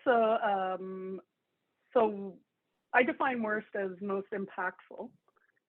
So, so I define worst as most impactful,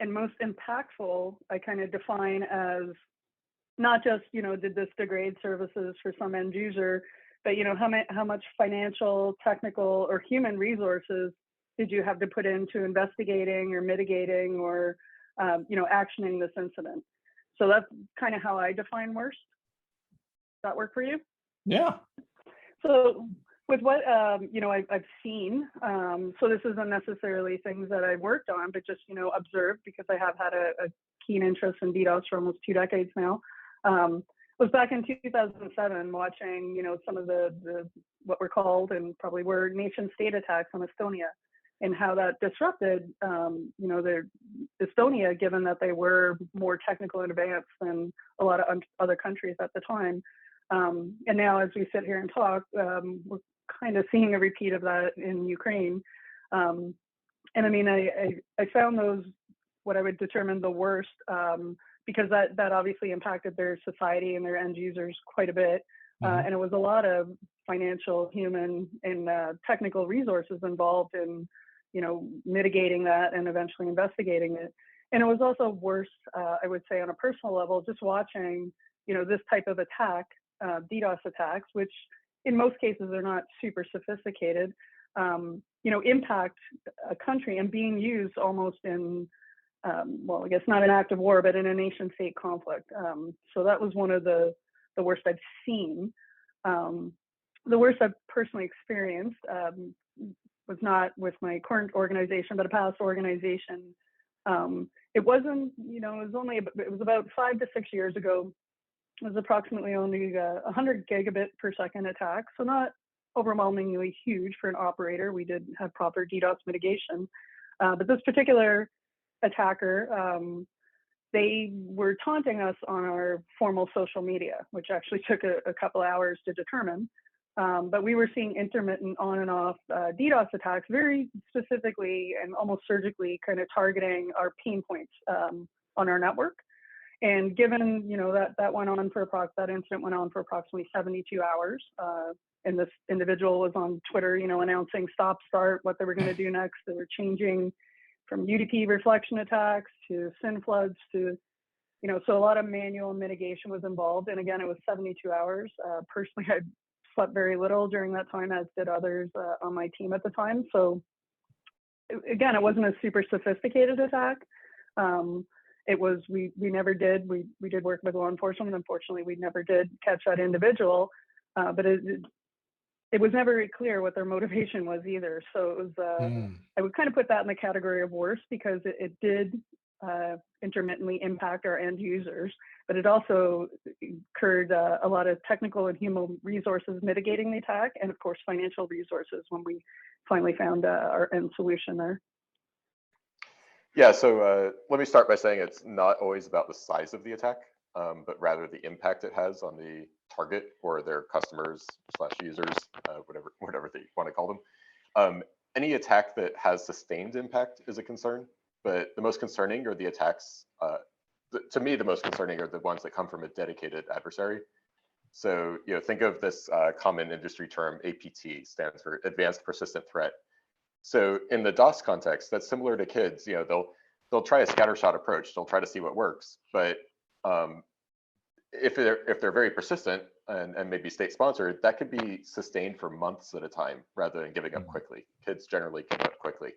and most impactful I kind of define as not just, did this degrade services for some end user, but how much financial, technical, or human resources did you have to put into investigating or mitigating or actioning this incident? So that's kind of how I define worst. Does that work for you? Yeah. So with what I've seen, so this isn't necessarily things that I've worked on, but just observed, because I have had a keen interest in DDoS for almost 2 decades now. Was back in 2007 watching some of the what were called and probably were nation state attacks on Estonia, and how that disrupted their Estonia, given that they were more technical and advanced than a lot of other countries at the time. And now as we sit here and talk, we're kind of seeing a repeat of that in Ukraine. And I mean, I found those what I would determine the worst, because that obviously impacted their society and their end users quite a bit. And it was a lot of financial, human, and technical resources involved in mitigating that and eventually investigating it. And it was also worse, I would say, on a personal level, just watching this type of attack, DDoS attacks, which in most cases are not super sophisticated, impact a country and being used almost in, well, I guess not an act of war, but in a nation state conflict. So that was one of the worst I've seen. The worst I've personally experienced was not with my current organization, but a past organization. It wasn't, it was about 5 to 6 years ago. It was approximately only 100 gigabit per second attack, so not overwhelmingly huge for an operator. We did have proper DDoS mitigation, but this particular attacker, they were taunting us on our formal social media, which actually took a couple hours to determine. But we were seeing intermittent on and off DDoS attacks, very specifically and almost surgically kind of targeting our pain points on our network. And given, that went on for that incident went on for approximately 72 hours. And this individual was on Twitter, announcing stop, start, what they were going to do next. They were changing from UDP reflection attacks to SYN floods to, so a lot of manual mitigation was involved. And again, it was 72 hours. Personally, I slept very little during that time, as did others on my team at the time. So again, it wasn't a super sophisticated attack. It was, we never did, we did work with law enforcement. Unfortunately, we never did catch that individual, but it was never very clear what their motivation was either. So it was, I would kind of put that in the category of worse, because it did intermittently impact our end users, but it also incurred a lot of technical and human resources mitigating the attack, and of course financial resources when we finally found our end solution there. Yeah, so let me start by saying it's not always about the size of the attack, but rather the impact it has on the target or their customers / users, whatever they want to call them. Any attack that has sustained impact is a concern, but the most concerning are the attacks. To me, the most concerning are the ones that come from a dedicated adversary. So think of this common industry term, APT, stands for Advanced Persistent Threat. So in the DOS context, that's similar to kids. They'll try a scattershot approach. They'll try to see what works. But if they're very persistent and maybe state sponsored, that could be sustained for months at a time rather than giving up quickly. Kids generally give up quickly.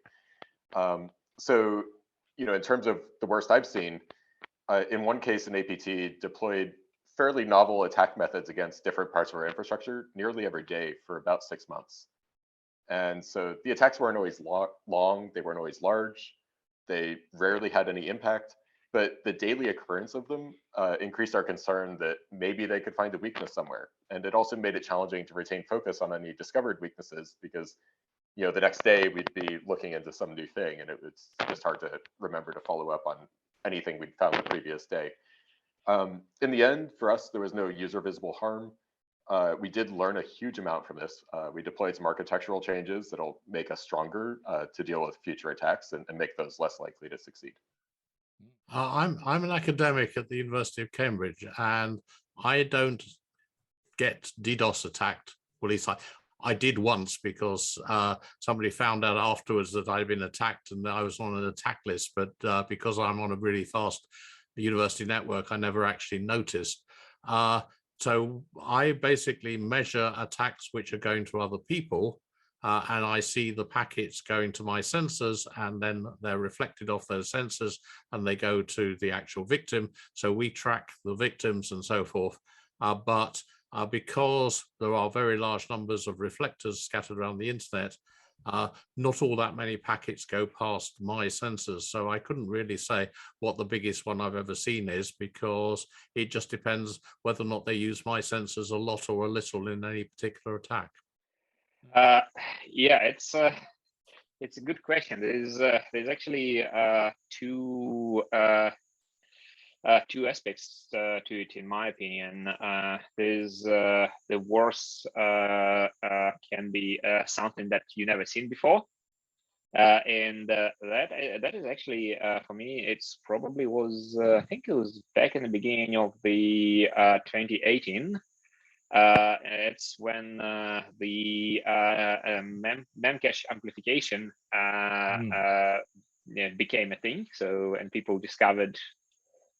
So in terms of the worst I've seen, in one case, an APT deployed fairly novel attack methods against different parts of our infrastructure nearly every day for about 6 months. And so the attacks weren't always long, they weren't always large, they rarely had any impact, but the daily occurrence of them increased our concern that maybe they could find a weakness somewhere. And it also made it challenging to retain focus on any discovered weaknesses, because the next day we'd be looking into some new thing, and it's just hard to remember to follow up on anything we'd found the previous day. In the end, for us, there was no user visible harm. We did learn a huge amount from this. We deployed some architectural changes that'll make us stronger to deal with future attacks and make those less likely to succeed. I'm an academic at the University of Cambridge, and I don't get DDoS attacked. Well, at least I did once because somebody found out afterwards that I'd been attacked and I was on an attack list. But because I'm on a really fast university network, I never actually noticed. So I basically measure attacks which are going to other people, and I see the packets going to my sensors, and then they're reflected off those sensors and they go to the actual victim. So we track the victims and so forth. But because there are very large numbers of reflectors scattered around the internet, not all that many packets go past my sensors. So I couldn't really say what the biggest one I've ever seen is, because it just depends whether or not they use my sensors a lot or a little in any particular attack. Yeah, it's a good question. There's actually two aspects to it, in my opinion. There's the worst can be something that you never seen before, and that is actually for me. It's probably was I think it was back in the beginning of the 2018. It's when the memcache amplification became a thing. So, and people discovered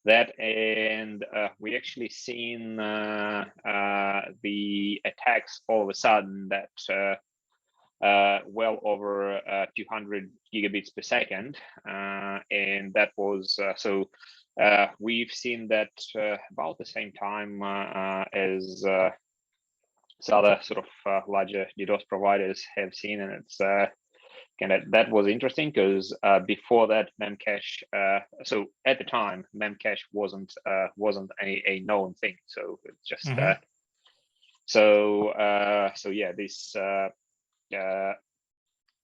that, and we actually seen the attacks all of a sudden that well over 200 gigabits per second, and that was so. We've seen that about the same time as other sort of larger DDoS providers have seen, and it's kind of that was interesting because before that, memcache. So at the time, memcache wasn't a known thing. So it's just so yeah, this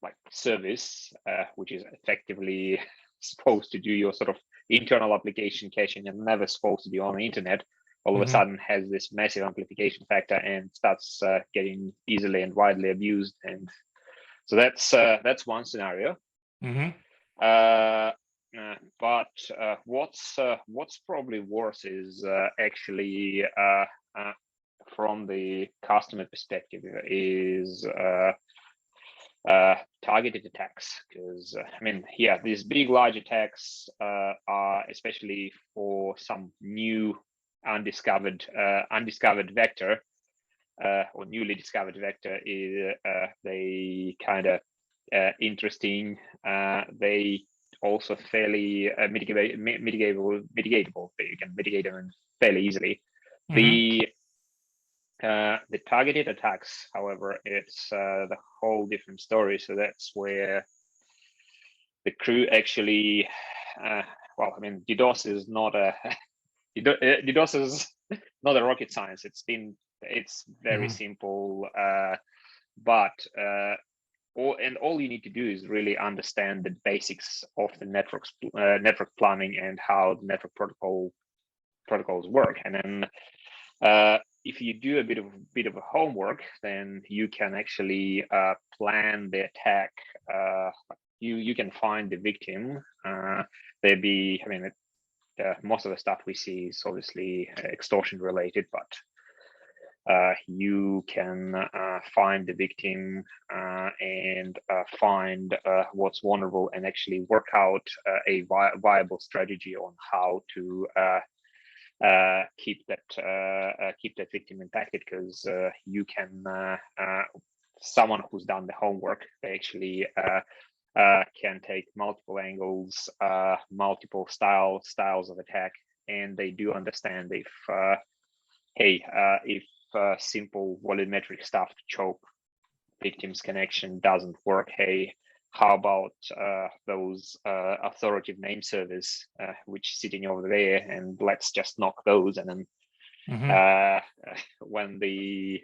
like service, which is effectively supposed to do your sort of internal application caching and never supposed to be on the internet, all of a sudden has this massive amplification factor and starts getting easily and widely abused. And so that's one scenario. But what's probably worse is actually from the customer perspective is targeted attacks, because I mean, yeah, these big large attacks are especially for some new undiscovered vector or newly discovered vector. Is they kind of interesting. They also fairly mitigatable. You can mitigate them fairly easily. The targeted attacks, however, it's the whole different story. So that's where the crew actually, well, I mean, DDoS is not a DDoS is not a rocket science. It's very simple, but all you need to do is really understand the basics of the network planning and how the network protocols work, and then if you do a bit of a homework, then you can actually plan the attack. You can find the victim. Most of the stuff we see is obviously extortion related, but you can find the victim and find what's vulnerable and actually work out a viable strategy on how to keep that victim impacted, because you can someone who's done the homework, they actually can take multiple angles, multiple styles of attack, and they do understand if simple volumetric stuff to choke victim's connection doesn't work, hey, how about those authoritative name servers which sitting over there, and let's just knock those, and then when the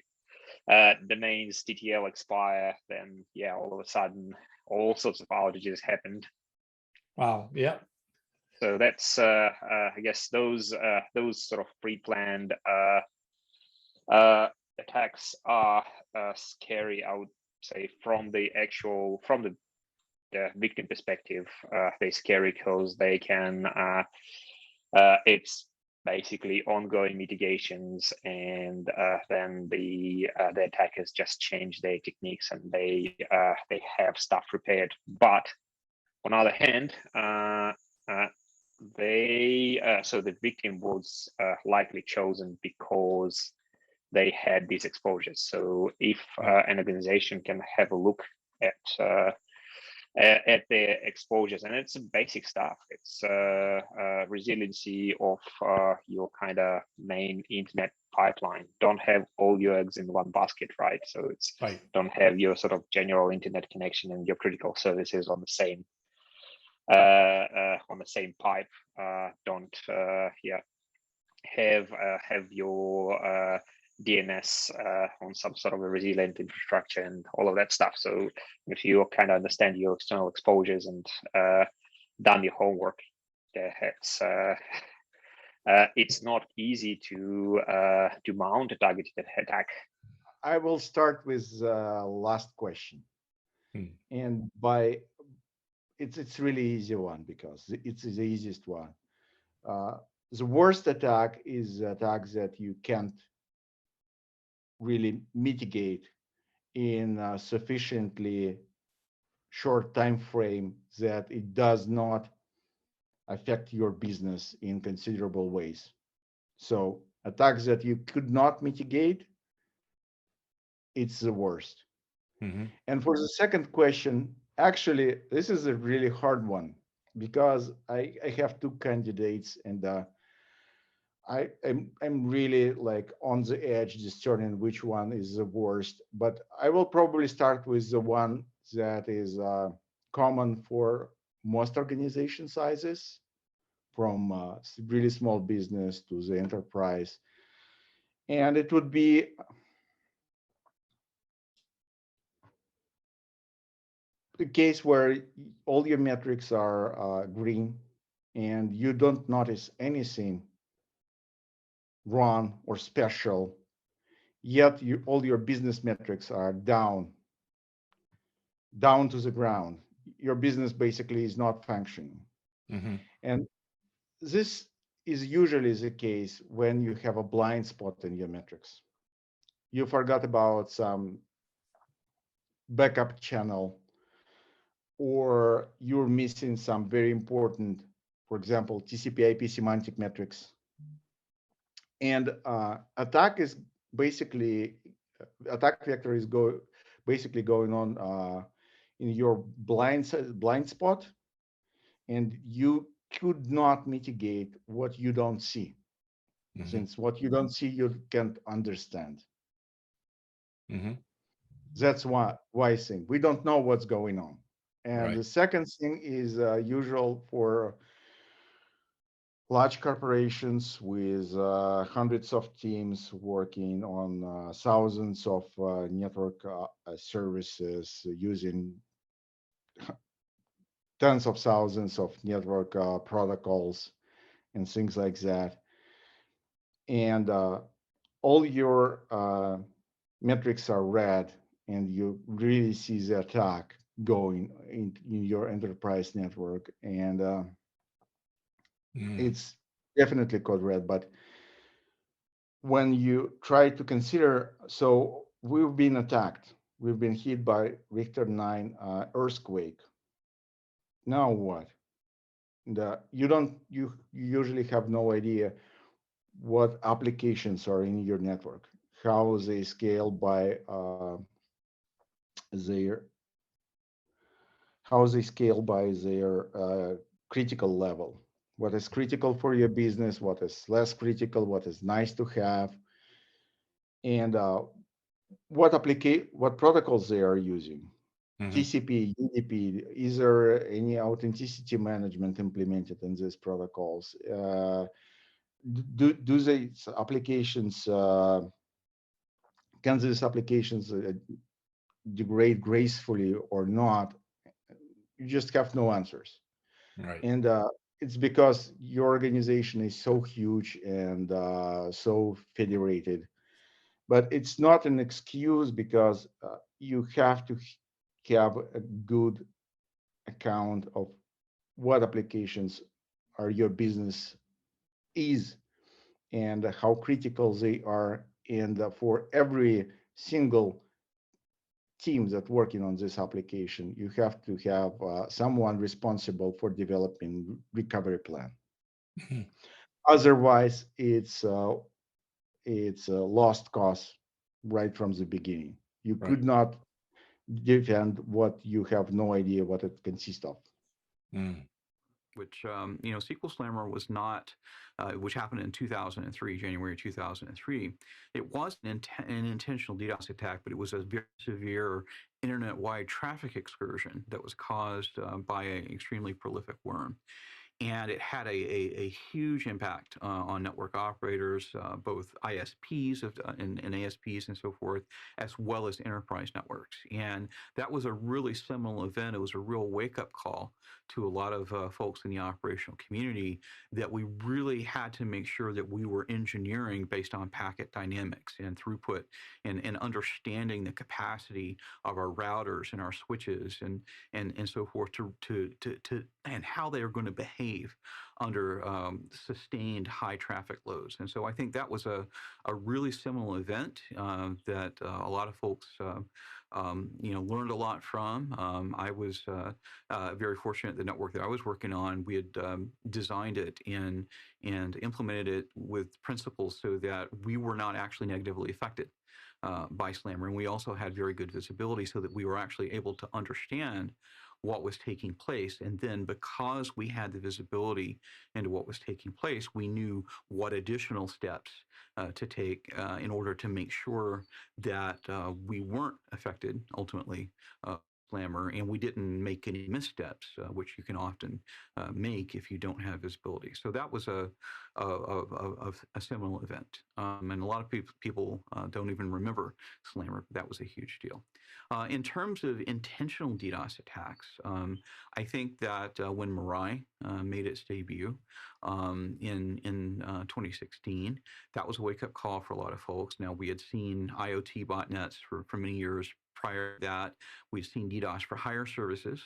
domains TTL expire, then yeah, all of a sudden all sorts of outages happened. Wow. Yeah. So that's I guess those sort of pre-planned attacks are scary, I would say, from the victim perspective. They're scary because they can it's basically ongoing mitigations, and then the attackers just change their techniques and they have stuff repaired. But on the other hand, so the victim was likely chosen because they had these exposures. So if an organization can have a look at their exposures, and it's basic stuff. It's resiliency of your kind of main internet pipeline. Don't have all your eggs in one basket, right? So it's Right. don't have your sort of general internet connection and your critical services on the same pipe. Don't have your DNS on some sort of a resilient infrastructure and all of that stuff. So if you kind of understand your external exposures and done your homework, it's not easy to mount a targeted attack. I will start with last question, and it's really easy one because it's the easiest one. The worst attack is attacks that you can't really mitigate in a sufficiently short time frame that it does not affect your business in considerable ways. So attacks that you could not mitigate, it's the worst. And for the second question, actually, this is a really hard one because I have two candidates, and I'm really like on the edge discerning which one is the worst. But I will probably start with the one that is common for most organization sizes, from really small business to the enterprise. And it would be the case where all your metrics are green and you don't notice anything wrong or special, yet all your business metrics are down to the ground. Your business basically is not functioning. And this is usually the case when you have a blind spot in your metrics. You forgot about some backup channel, or you're missing some very important, for example, TCP/IP semantic metrics. And attack vector is basically going on in your blind spot, and you could not mitigate what you don't see, since what you don't see you can't understand. That's why thing we don't know what's going on. And Right. the second thing is usual for large corporations with hundreds of teams working on thousands of network services, using tens of thousands of network protocols and things like that. And all your metrics are red, and you really see the attack going in your enterprise network. And it's definitely code red. But when you try to consider, so we've been attacked, we've been hit by Richter 9 earthquake. Now what? You usually have no idea what applications are in your network, how they scale by their critical level. What is critical for your business, what is less critical, what is nice to have, and what protocols they are using. TCP, UDP, is there any authenticity management implemented in these protocols? Do these applications, can these applications degrade gracefully or not? You just have no answers. Right. And it's because your organization is so huge and so federated. But it's not an excuse, because you have to have a good account of what applications are your business is and how critical they are. And for every single team that working on this application, you have to have someone responsible for developing recovery plan. Otherwise, it's a lost cause right from the beginning. You Right. could not defend what you have no idea what it consists of. Mm. Which, SQL Slammer was not, which happened in 2003, January 2003. It was an intentional DDoS attack, but it was a very severe internet-wide traffic excursion that was caused by an extremely prolific worm. And it had a huge impact on network operators, both ISPs and ASPs and so forth, as well as enterprise networks. And that was a really seminal event. It was a real wake-up call to a lot of folks in the operational community that we really had to make sure that we were engineering based on packet dynamics and throughput and understanding the capacity of our routers and our switches and so forth to and how they are going to behave under sustained high traffic loads. And so I think that was a really seminal event that a lot of folks learned a lot from. I was very fortunate. The network that I was working on, we had designed it and implemented it with principles so that we were not actually negatively affected by Slammer. And we also had very good visibility so that we were actually able to understand what was taking place. And then because we had the visibility into what was taking place, we knew what additional steps to take in order to make sure that we weren't affected ultimately Slammer, and we didn't make any missteps, which you can often make if you don't have visibility. So that was a seminal event, and a lot of people don't even remember Slammer. But that was a huge deal. In terms of intentional DDoS attacks, I think that when Mirai made its debut in 2016, that was a wake-up call for a lot of folks. Now, we had seen IoT botnets for many years prior to that. We've seen DDoS for hire services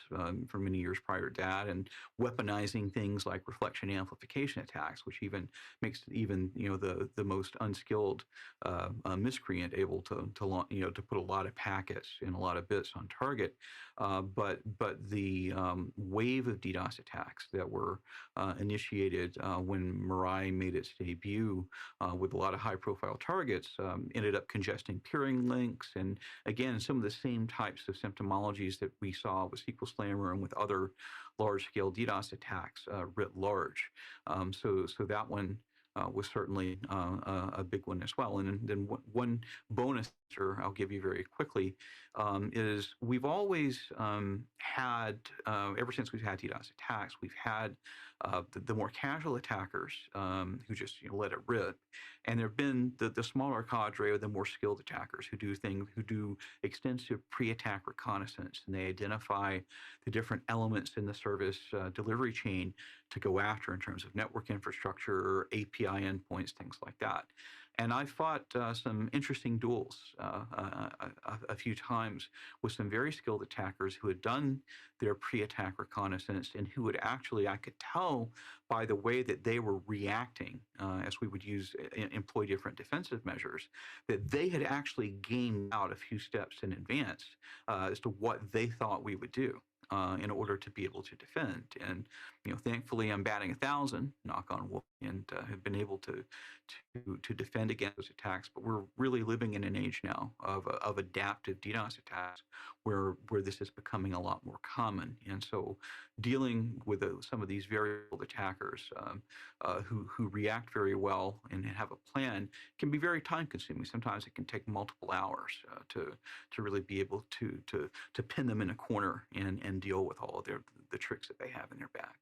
for many years prior to that, and weaponizing things like reflection amplification attacks, which even makes the most unskilled miscreant able to put a lot of packets and a lot of bits on target. But the wave of DDoS attacks that were initiated when Mirai made its debut with a lot of high-profile targets ended up congesting peering links, and again, some of the same types of symptomologies that we saw with SQL Slammer and with other large-scale DDoS attacks writ large. So that one was certainly a big one as well. And then one bonus I'll give you very quickly is we've always had, ever since we've had DDoS attacks, we've had the more casual attackers who just let it rip, and there have been the smaller cadre of the more skilled attackers who do extensive pre-attack reconnaissance, and they identify the different elements in the service delivery chain to go after in terms of network infrastructure, API endpoints, things like that. And I fought some interesting duels a few times with some very skilled attackers who had done their pre-attack reconnaissance and who would actually, I could tell by the way that they were reacting as we would employ different defensive measures, that they had actually gamed out a few steps in advance as to what they thought we would do in order to be able to defend. And thankfully, I'm batting 1,000, knock on wood, and have been able to defend against those attacks. But we're really living in an age now of adaptive DDoS attacks, where this is becoming a lot more common. And so, dealing with some of these very old attackers who react very well and have a plan can be very time-consuming. Sometimes it can take multiple hours to really be able to pin them in a corner and deal with all of the tricks that they have in their bag.